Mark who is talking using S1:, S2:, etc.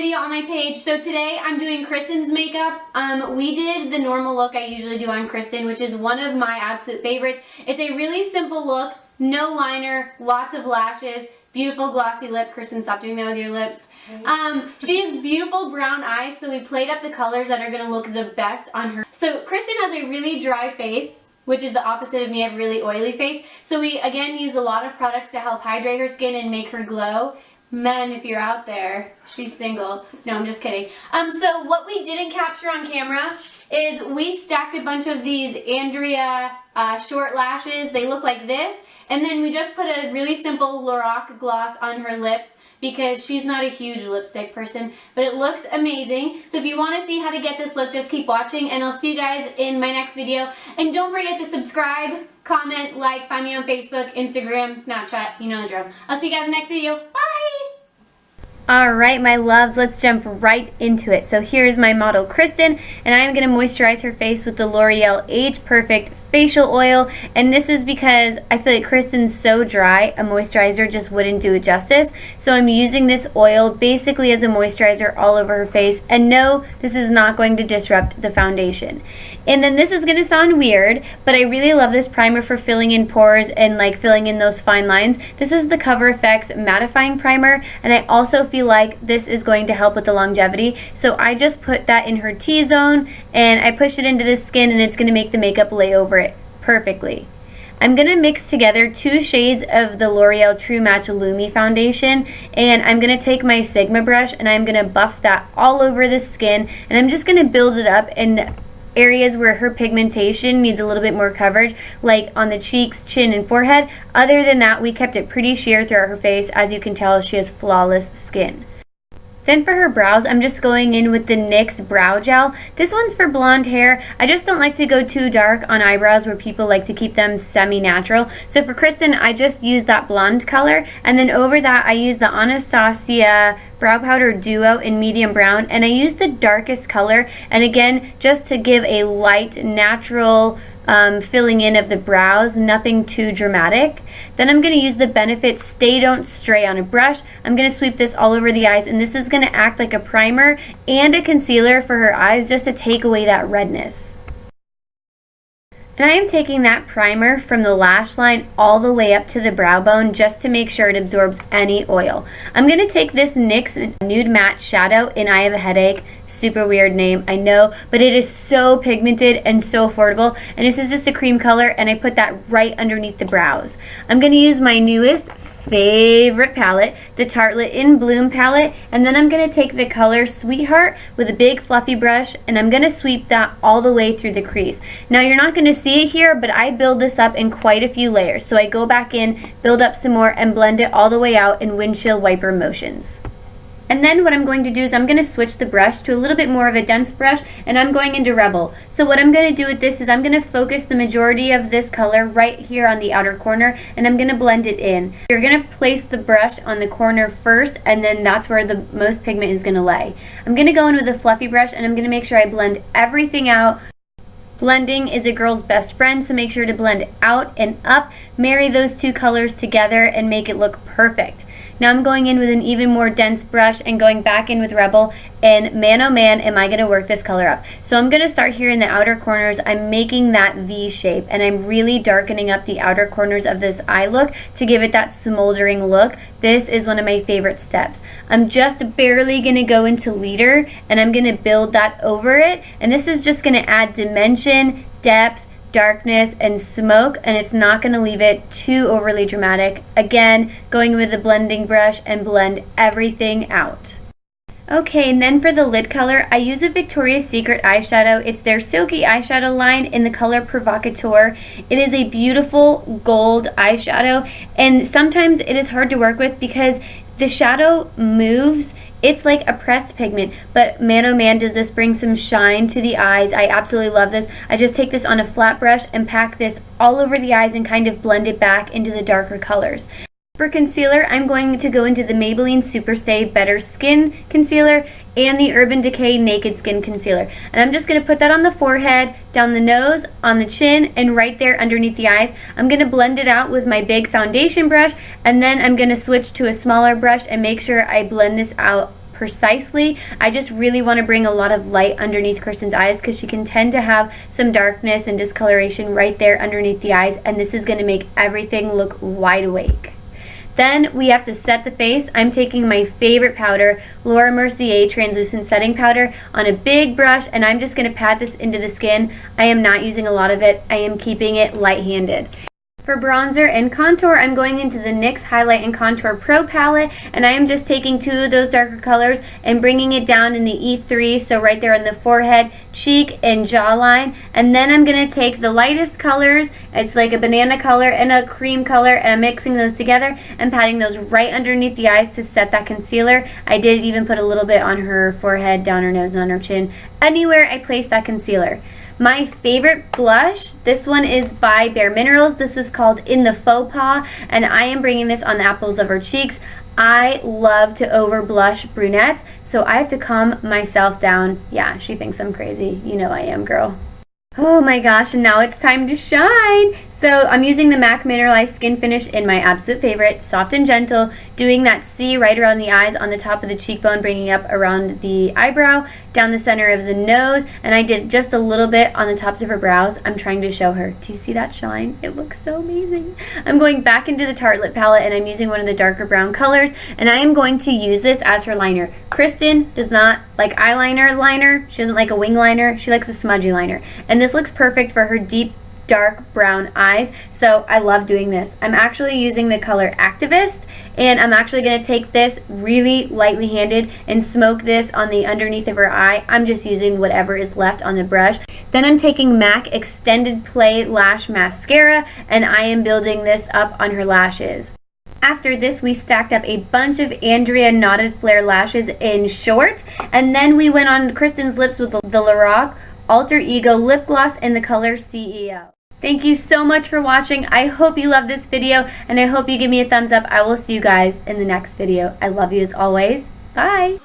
S1: video on my page. So today I'm doing Kristen's makeup. We did the normal look I usually do on Kristen, which is one of my absolute favorites. It's a really simple look, no liner, lots of lashes, beautiful glossy lip. Kristen, stop doing that with your lips. She has beautiful brown eyes, so we played up the colors that are gonna look the best on her. So Kristen has a really dry face, which is the opposite of me. I have a really oily face. So we again use a lot of products to help hydrate her skin and make her glow. Men, if you're out there, she's single. No, I'm just kidding. So what we didn't capture on camera is we stacked a bunch of these Andrea short lashes. They look like this. And then we just put a really simple Lorac gloss on her lips because she's not a huge lipstick person, but it looks amazing. So if you want to see how to get this look, just keep watching, and I'll see you guys in my next video. And don't forget to subscribe, comment, like, find me on Facebook, Instagram, Snapchat, you know the drill. I'll see you guys in the next video. Bye! Alright, my loves, let's jump right into it. So here's my model Kristen, and I'm going to moisturize her face with the L'Oreal Age Perfect facial oil, and this is because I feel like Kristen's so dry, a moisturizer just wouldn't do it justice. So I'm using this oil basically as a moisturizer all over her face, and no, this is not going to disrupt the foundation. And then this is going to sound weird, but I really love this primer for filling in pores and like filling in those fine lines. This is the Cover FX Mattifying Primer, and I also feel like this is going to help with the longevity. So I just put that in her T-zone, and I push it into the skin, and it's going to make the makeup lay over it perfectly. I'm going to mix together 2 shades of the L'Oreal TrueMatch Lumi foundation, and I'm going to take my Sigma brush and I'm going to buff that all over the skin, and I'm just going to build it up in areas where her pigmentation needs a little bit more coverage, like on the cheeks, chin, and forehead. Other than that, we kept it pretty sheer throughout her face. As you can tell, she has flawless skin. Then for her brows, I'm just going in with the NYX Brow Gel. This one's for blonde hair. I just don't like to go too dark on eyebrows where people like to keep them semi-natural. So for Kristen, I just use that blonde color. And then over that, I use the Anastasia Brow Powder Duo in medium brown. And I use the darkest color. And again, just to give a light, natural filling in of the brows, nothing too dramatic. Then I'm going to use the Benefit Stay Don't Stray on a brush. I'm going to sweep this all over the eyes, and this is going to act like a primer and a concealer for her eyes just to take away that redness. And I am taking that primer from the lash line all the way up to the brow bone just to make sure it absorbs any oil. I'm going to take this NYX Nude Matte Shadow in Eye of a Headache. Super weird name, I know, but it is so pigmented and so affordable. And this is just a cream color, and I put that right underneath the brows. I'm going to use my newest favorite palette, the Tartlette In Bloom palette, and then I'm going to take the color Sweetheart with a big fluffy brush, and I'm going to sweep that all the way through the crease. Now you're not going to see it here, but I build this up in quite a few layers. So I go back in, build up some more, and blend it all the way out in windshield wiper motions. And then what I'm going to do is I'm going to switch the brush to a little bit more of a dense brush, and I'm going into Rebel. So what I'm going to do with this is I'm going to focus the majority of this color right here on the outer corner, and I'm going to blend it in. You're going to place the brush on the corner first, and then that's where the most pigment is going to lay. I'm going to go in with a fluffy brush, and I'm going to make sure I blend everything out. Blending is a girl's best friend, so make sure to blend out and up, marry those 2 colors together, and make it look perfect. Now I'm going in with an even more dense brush and going back in with Rebel, and man oh man am I going to work this color up. So I'm going to start here in the outer corners. I'm making that V shape, and I'm really darkening up the outer corners of this eye look to give it that smoldering look. This is one of my favorite steps. I'm just barely going to go into leader, and I'm going to build that over it, and this is just going to add dimension, depth, darkness, and smoke, and it's not going to leave it too overly dramatic. Again, going with the blending brush and blend everything out. Okay, and then for the lid color, I use a Victoria's Secret eyeshadow. It's their Silky eyeshadow line in the color Provocateur. It is a beautiful gold eyeshadow, and sometimes it is hard to work with because the shadow moves. It's like a pressed pigment, but man oh man does this bring some shine to the eyes. I absolutely love this. I just take this on a flat brush and pack this all over the eyes and kind of blend it back into the darker colors. For concealer, I'm going to go into the Maybelline Superstay Better Skin Concealer and the Urban Decay Naked Skin Concealer. And I'm just going to put that on the forehead, down the nose, on the chin, and right there underneath the eyes. I'm going to blend it out with my big foundation brush, and then I'm going to switch to a smaller brush and make sure I blend this out precisely. I just really want to bring a lot of light underneath Kristen's eyes because she can tend to have some darkness and discoloration right there underneath the eyes, and this is going to make everything look wide awake. Then we have to set the face. I'm taking my favorite powder, Laura Mercier Translucent Setting Powder, on a big brush, and I'm just going to pat this into the skin. I am not using a lot of it. I am keeping it light-handed. For bronzer and contour, I'm going into the NYX Highlight and Contour Pro palette, and I am just taking 2 of those darker colors and bringing it down in the E3, so right there on the forehead, cheek, and jawline. And then I'm going to take the lightest colors, it's like a banana color and a cream color, and I'm mixing those together and patting those right underneath the eyes to set that concealer. I did even put a little bit on her forehead, down her nose, and on her chin, anywhere I placed that concealer. My favorite blush, this one is by Bare Minerals. This is called In the Faux Pas, and I am bringing this on the apples of her cheeks. I love to over blush brunettes, so I have to calm myself down. Yeah, she thinks I'm crazy. You know I am, girl. Oh my gosh, and now it's time to shine. So I'm using the MAC Mineralized Skin Finish in my absolute favorite, Soft and Gentle, doing that C right around the eyes, on the top of the cheekbone, bringing up around the eyebrow, down the center of the nose, and I did just a little bit on the tops of her brows. I'm trying to show her. Do you see that shine? It looks so amazing. I'm going back into the Tartlette palette, and I'm using one of the darker brown colors, and I am going to use this as her liner. Kristen does not like eyeliner liner. She doesn't like a wing liner. She likes a smudgy liner, and this looks perfect for her deep dark brown eyes, so I love doing this. I'm actually using the color Activist, and I'm actually going to take this really lightly handed and smoke this on the underneath of her eye. I'm just using whatever is left on the brush. Then I'm taking MAC Extended Play Lash Mascara, and I am building this up on her lashes. After this, we stacked up a bunch of Andrea Knotted Flare lashes in short, and then we went on Kristen's lips with the Lorac Alter Ego Lip Gloss in the color CEO. Thank you so much for watching. I hope you love this video, and I hope you give me a thumbs up. I will see you guys in the next video. I love you as always. Bye!